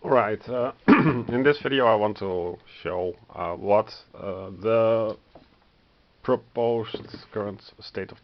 Right, in this video I want to show what the proposed current state of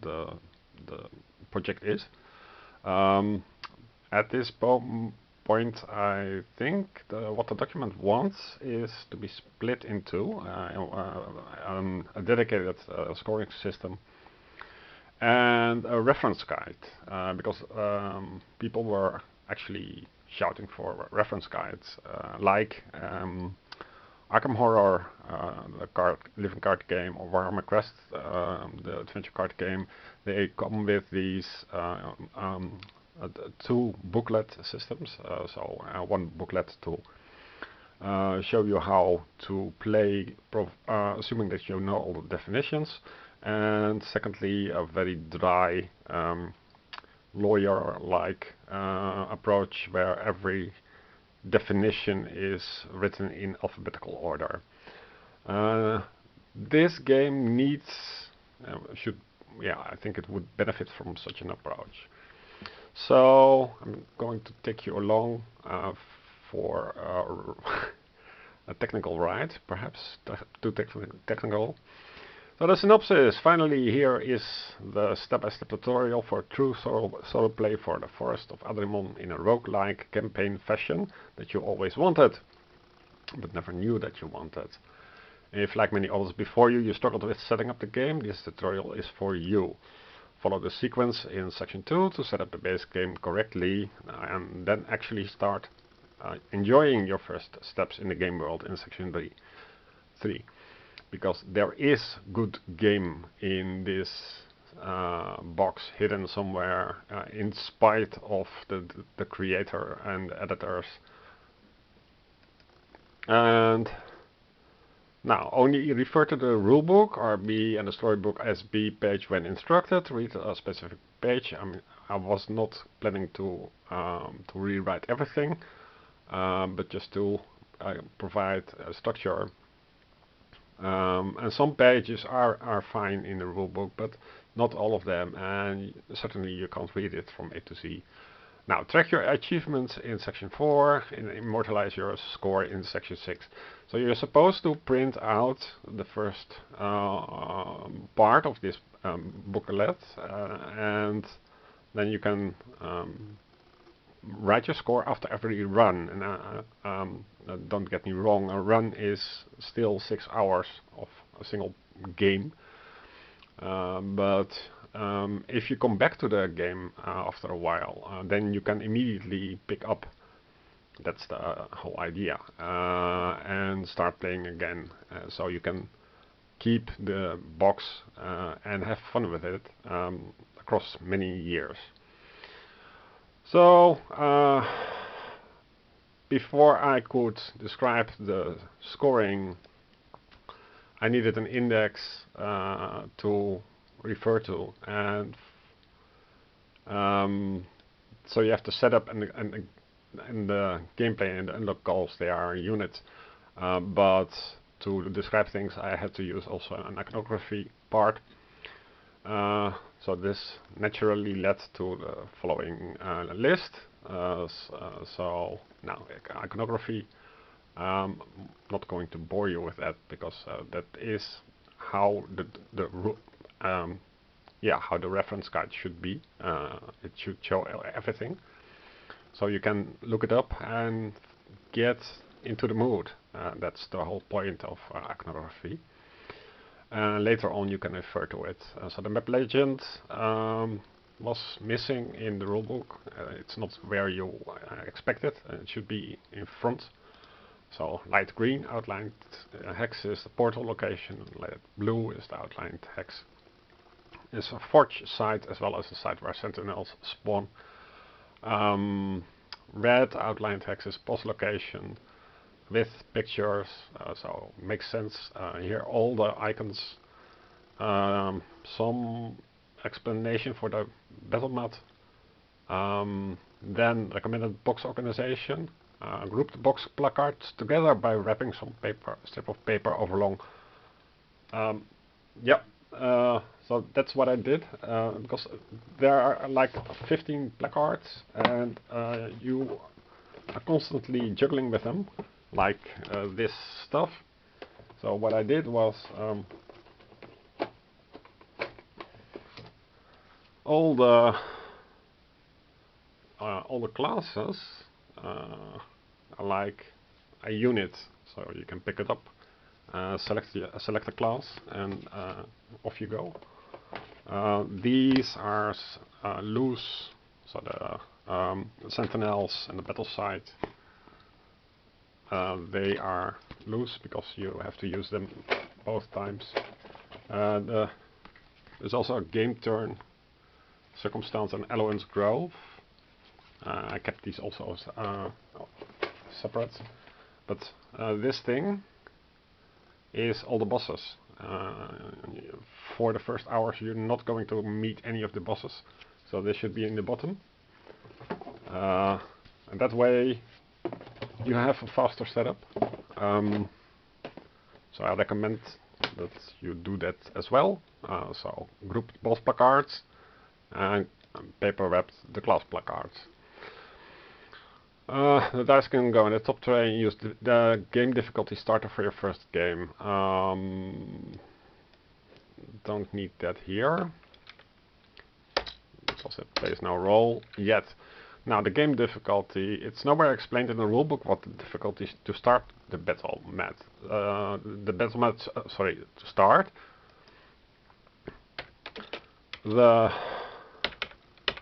the project is. At this point, I think what the document wants is to be split into a dedicated scoring system and a reference guide, because people were actually shouting for reference guides, like Arkham Horror, the living card game, or Warhammer Quest, the adventure card game. They come with these two booklet systems. So one booklet to show you how to play, assuming that you know all the definitions, and secondly a very dry lawyer-like approach where every definition is written in alphabetical order. This game needs, I think it would benefit from such an approach. So I'm going to take you along for a technical ride, perhaps too technical. So the synopsis, finally here is the step-by-step tutorial for true solo play for the Forests of Adrimon in a roguelike campaign fashion that you always wanted, but never knew that you wanted. If, like many others before you, struggled with setting up the game, this tutorial is for you. Follow the sequence in section 2 to set up the base game correctly, and then actually start enjoying your first steps in the game world in section 3. Because there is good game in this box hidden somewhere, in spite of the creator and editors. And now, only refer to the rulebook RB and the storybook SB page when instructed. Read a specific page. I was not planning to rewrite everything, but just to provide a structure. And some pages are fine in the rulebook, but not all of them, and certainly you can't read it from A to Z. Now, track your achievements in section 4 and immortalize your score in section 6. So you're supposed to print out the first part of this booklet, and then you can write your score after every run. And don't get me wrong, a run is still 6 hours of a single game, but if you come back to the game after a while, then you can immediately pick up. That's the whole idea, and start playing again, so you can keep the box and have fun with it across many years. So before I could describe the scoring, I needed an index to refer to, and so you have to set up and the gameplay and the unlock goals, they are units, but to describe things I had to use also an iconography part. So this naturally led to the following list. So now iconography, not going to bore you with that, because that is how how the reference guide should be. It should show everything, so you can look it up and get into the mood. That's the whole point of iconography. Later on you can refer to it. So the map legend was missing in the rulebook. It's not where you expect it. It should be in front. So light green outlined hex is the portal location, light blue is the outlined hex. It's a forge site as well as the site where sentinels spawn. Red outlined hex is post location with pictures, so makes sense. Here all the icons, some explanation for the battle mat, then recommended box organization, group the box placards together by wrapping some strip of paper over long. So that's what I did, because there are like 15 placards, and you constantly juggling with them, like this stuff. So what I did was all the classes are like a unit, so you can pick it up, select a class, and off you go. These are loose, so the sentinels and the battle site, they are loose because you have to use them both times. There's also a game turn, circumstance, and allowance growth. I kept these also separate, but this thing is all the bosses. For the first hours you're not going to meet any of the bosses, so they should be in the bottom. And that way you have a faster setup. So I recommend that you do that as well. So grouped boss placards and paper wrapped the class placards. The dice can go in the top tray and use the game difficulty starter for your first game. Don't need that here because it plays no role yet. Now the game difficulty, it's nowhere explained in the rulebook what the difficulty is to start the battle mat. To start. The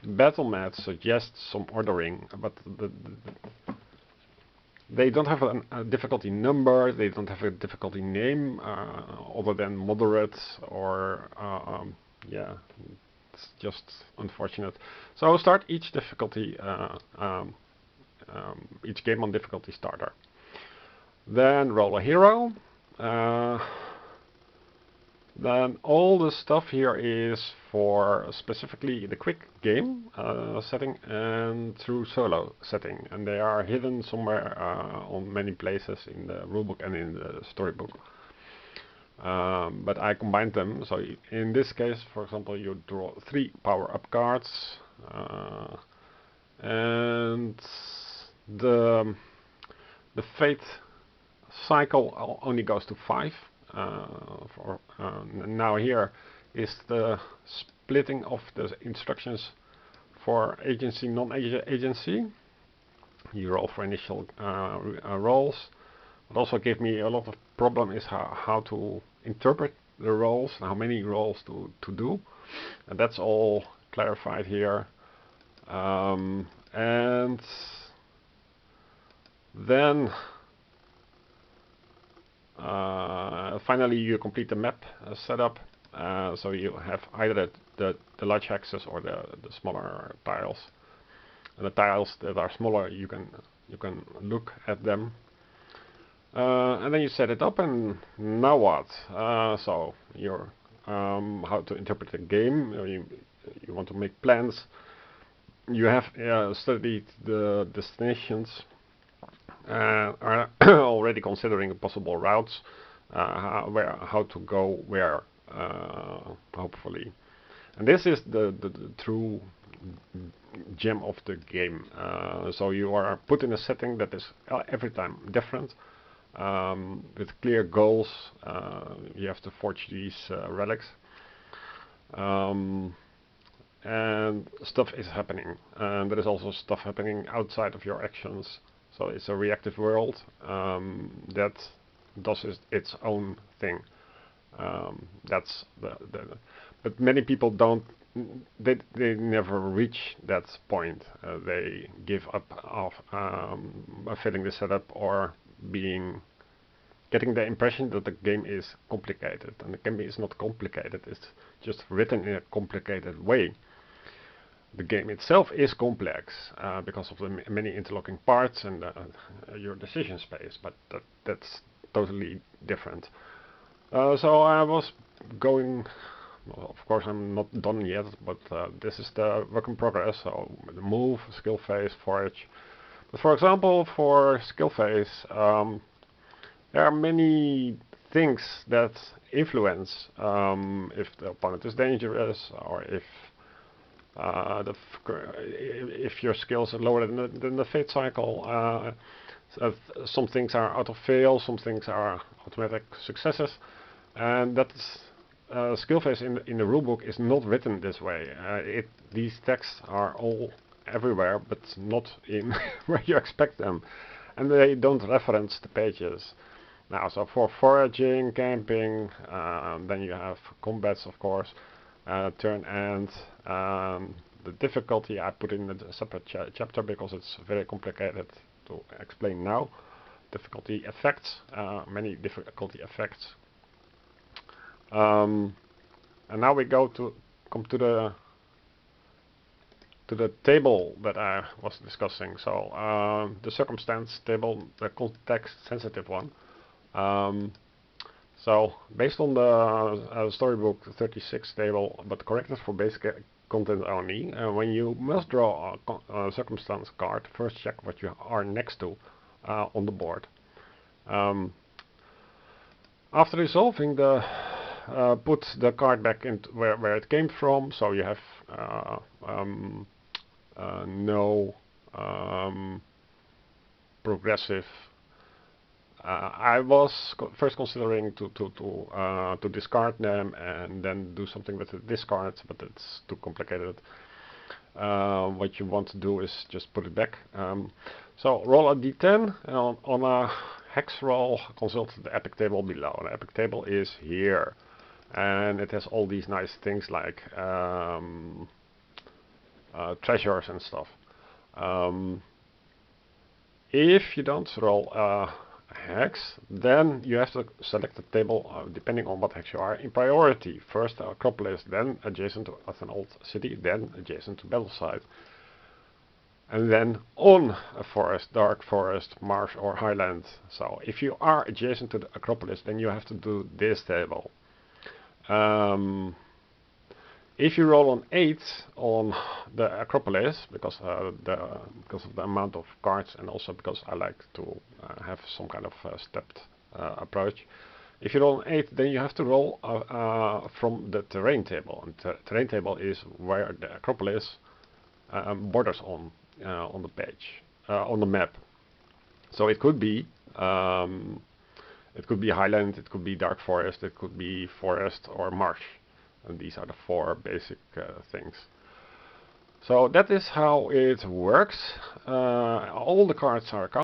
battle mat suggests some ordering, but they don't have a difficulty number, they don't have a difficulty name, other than moderate or, yeah, it's just unfortunate. So start each difficulty, each game on difficulty starter. Then roll a hero. Then all the stuff here is for specifically the quick game setting and through solo setting, and they are hidden somewhere on many places in the rulebook and in the storybook. But I combined them, so in this case, for example, you draw 3 power-up cards, and the fate cycle only goes to 5. Now here is the splitting of the instructions for agency, non-agency. You roll for initial rolls. What also gave me a lot of problem is how to interpret the rolls, how many rolls to do, and that's all clarified here. And then finally you complete the map setup, so you have either the large hexes or the smaller tiles. And the tiles that are smaller, you can look at them, and then you set it up, and now what? So you're how to interpret the game. You want to make plans. You have studied the destinations. Are already considering possible routes, how to go where, hopefully. And this is the true gem of the game. So you are put in a setting that is every time different, with clear goals. You have to forge these relics. And stuff is happening. And there is also stuff happening outside of your actions. So it's a reactive world that does its own thing. That's but many people don't. They never reach that point. They give up of filling the setup or getting the impression that the game is complicated, and the game is not complicated. It's just written in a complicated way. The game itself is complex because of the many interlocking parts and your decision space, but that's totally different. So I was going, well, of course I'm not done yet, but this is the work in progress, so the move, skill phase, forage. But for example, for skill phase, there are many things that influence if the opponent is dangerous, or if if your skills are lower than the fate cycle, some things are out of fail, some things are automatic successes, and that's skill phase in the rulebook is not written this way. These texts are all everywhere, but not in where you expect them, and they don't reference the pages. Now, so for foraging, camping, then you have combats, of course, turn end. The difficulty I put in a separate chapter because it's very complicated to explain now. Difficulty effects, many difficulty effects. And now we come to the table that I was discussing. So the circumstance table, the context sensitive one. So based on the storybook 36 table, but corrected for basic content only, when you must draw a circumstance card, first check what you are next to on the board. After resolving put the card back into where it came from, so you have no progressive. I was first considering to discard them and then do something with the discards, but it's too complicated. What you want to do is just put it back. So roll a d10 on a hex roll. Consult the epic table below. The epic table is here, and it has all these nice things like treasures and stuff. If you don't roll a hex, then you have to select the table depending on what hex you are in priority. First Acropolis, then adjacent to Athen City, then adjacent to Battlesite, and then on a forest, dark forest, marsh or highland. So if you are adjacent to the Acropolis, then you have to do this table. If you roll on 8 on the Acropolis, because of the amount of cards, and also because I like to have some kind of stepped approach. If you roll on 8, then you have to roll from the terrain table. And the terrain table is where the Acropolis borders on the page, on the map. So it could be highland, it could be dark forest, it could be forest or marsh. And these are the 4 basic things. So that is how it works. All the cards are